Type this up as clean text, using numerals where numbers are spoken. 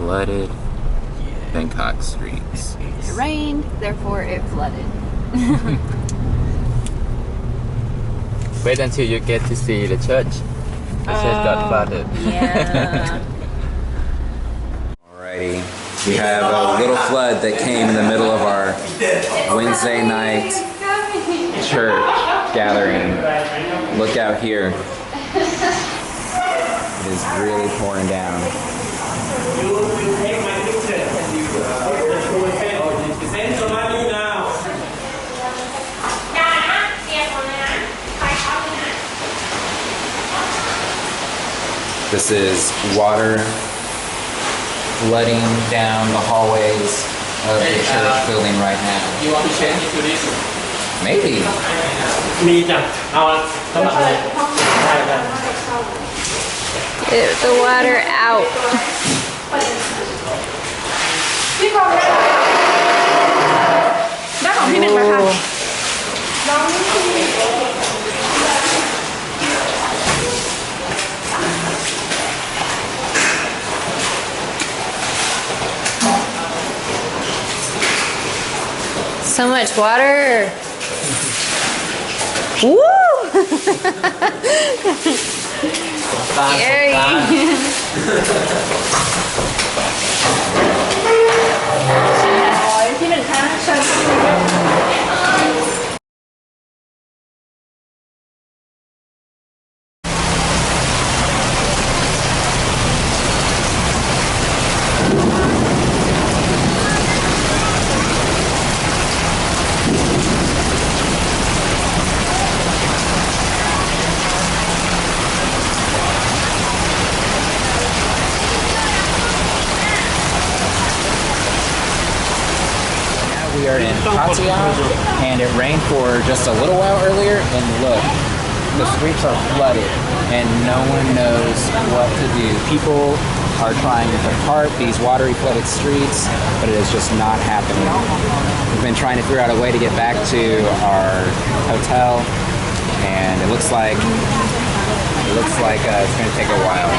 flooded Bangkok streets. It rained, therefore it flooded. Wait until you get to see the church. The church got flooded. Yeah. Alrighty. We have a little flood that came in the middle of our Wednesday night church gathering. Look out here. It is really pouring down. This is water flooding down the hallways of the church building right now. You want to change it to this? Maybe. มีจ้ะเอาสำหรับเลยได้ได้ Get the water out. พี่กองได้ของพี่หนึ่งไหมคะน้องนี่คือ So much water. Woo! Scary. พี่หนึ่งคะเชิญ We are in Pattaya, and it rained for just a little while earlier, and look, the streets are flooded, and no one knows what to do. People are trying to park these watery flooded streets, but it is just not happening. We've been trying to figure out a way to get back to our hotel, and it looks like it's going to take a while.